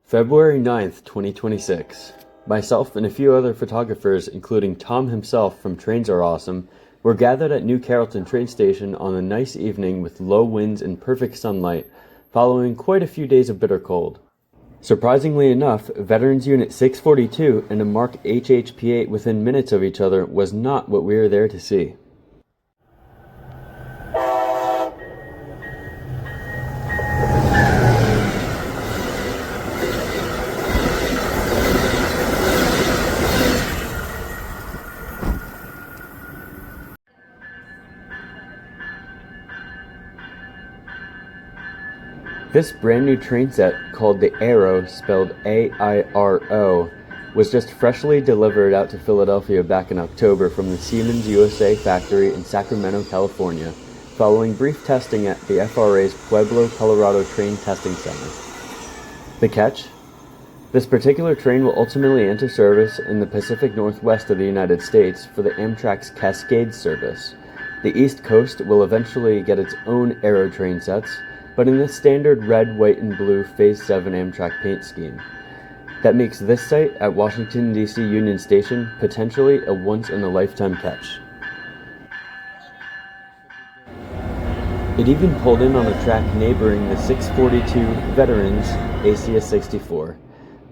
February 9th, 2026. Myself and a few other photographers, including Tom himself from Trains Are Awesome, were gathered at New Carrollton train station on a nice evening with low winds and perfect sunlight, following quite a few days of bitter cold. Surprisingly enough, Veterans Unit 642 and a marked HHP-8 within minutes of each other was not what we were there to see. This brand new train set, called the Airo, spelled A-I-R-O, was just freshly delivered out to Philadelphia back in October from the Siemens USA factory in Sacramento, California, following brief testing at the FRA's Pueblo, Colorado Train Testing Center. The catch? This particular train will ultimately enter service in the Pacific Northwest of the United States for the Amtrak's Cascades service. The East Coast will eventually get its own Airo train sets, but in the standard red, white, and blue Phase 7 Amtrak paint scheme. That makes this site at Washington, D.C. Union Station potentially a once-in-a-lifetime catch. It even pulled in on a track neighboring the 642 Veterans ACS 64,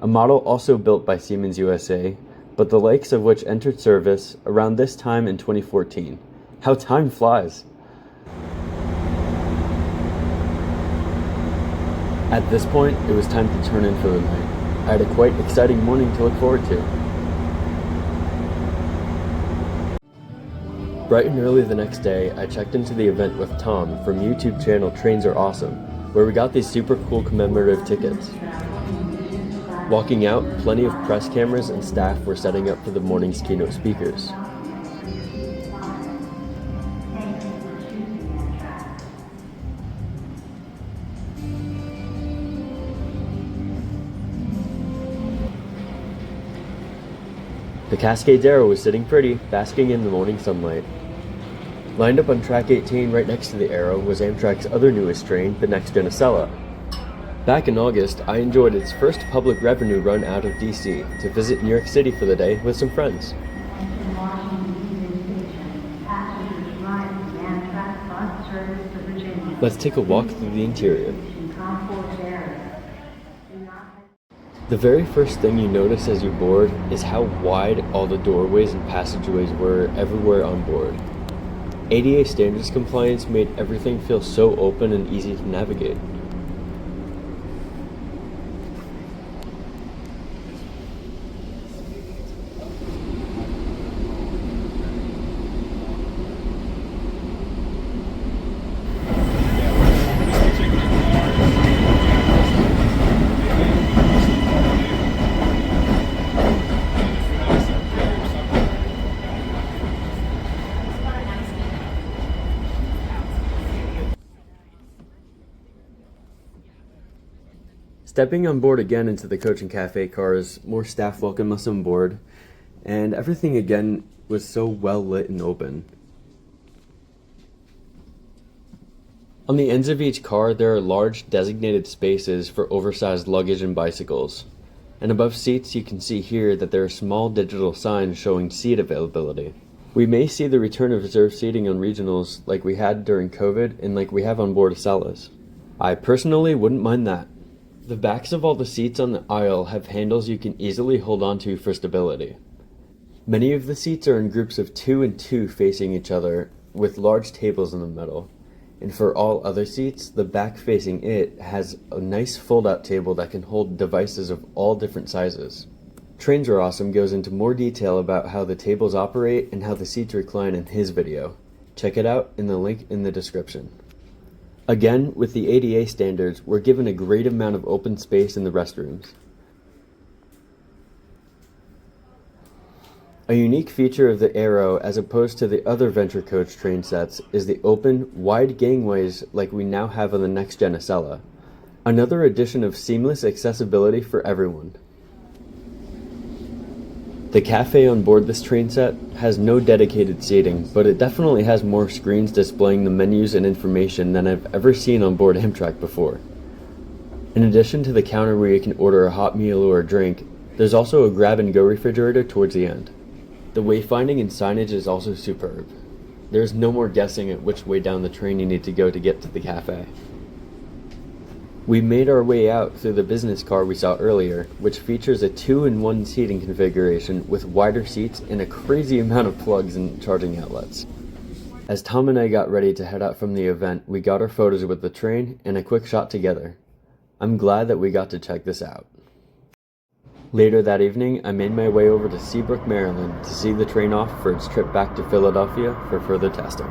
a model also built by Siemens USA, but the likes of which entered service around this time in 2014. How time flies! At this point, it was time to turn in for the night. I had a quite exciting morning to look forward to. Bright and early the next day, I checked into the event with Tom from YouTube channel Trains Are Awesome, where we got these super cool commemorative tickets. Walking out, plenty of press cameras and staff were setting up for the morning's keynote speakers. The Cascades Airo was sitting pretty, basking in the morning sunlight. Lined up on track 18 right next to the Airo was Amtrak's other newest train, the next gen Acela. Back in August, I enjoyed its first public revenue run out of DC to visit New York City for the day with some friends. Let's take a walk through the interior. The very first thing you notice as you board is how wide all the doorways and passageways were everywhere on board. ADA standards compliance made everything feel so open and easy to navigate. Stepping on board again into the coach and cafe cars, more staff welcomed us on board, and everything again was so well lit and open. On the ends of each car, there are large designated spaces for oversized luggage and bicycles. And above seats, you can see here that there are small digital signs showing seat availability. We may see the return of reserved seating on regionals like we had during COVID and like we have on board Acelas. I personally wouldn't mind that. The backs of all the seats on the aisle have handles you can easily hold onto for stability. Many of the seats are in groups of 2 and 2 facing each other, with large tables in the middle. And for all other seats, the back facing it has a nice fold-out table that can hold devices of all different sizes. Trains Are Awesome goes into more detail about how the tables operate and how the seats recline in his video. Check it out in the link in the description. Again, with the ADA standards, we're given a great amount of open space in the restrooms. A unique feature of the Airo, as opposed to the other Venture Coach train sets, is the open, wide gangways like we now have on the next-gen Acela. Another addition of seamless accessibility for everyone. The cafe on board this train set has no dedicated seating, but it definitely has more screens displaying the menus and information than I've ever seen on board Amtrak before. In addition to the counter where you can order a hot meal or a drink, there's also a grab-and-go refrigerator towards the end. The wayfinding and signage is also superb. There's no more guessing at which way down the train you need to go to get to the cafe. We made our way out through the business car we saw earlier, which features a 2-in-1 seating configuration with wider seats and a crazy amount of plugs and charging outlets. As Tom and I got ready to head out from the event, we got our photos with the train and a quick shot together. I'm glad that we got to check this out. Later that evening, I made my way over to Seabrook, Maryland to see the train off for its trip back to Philadelphia for further testing.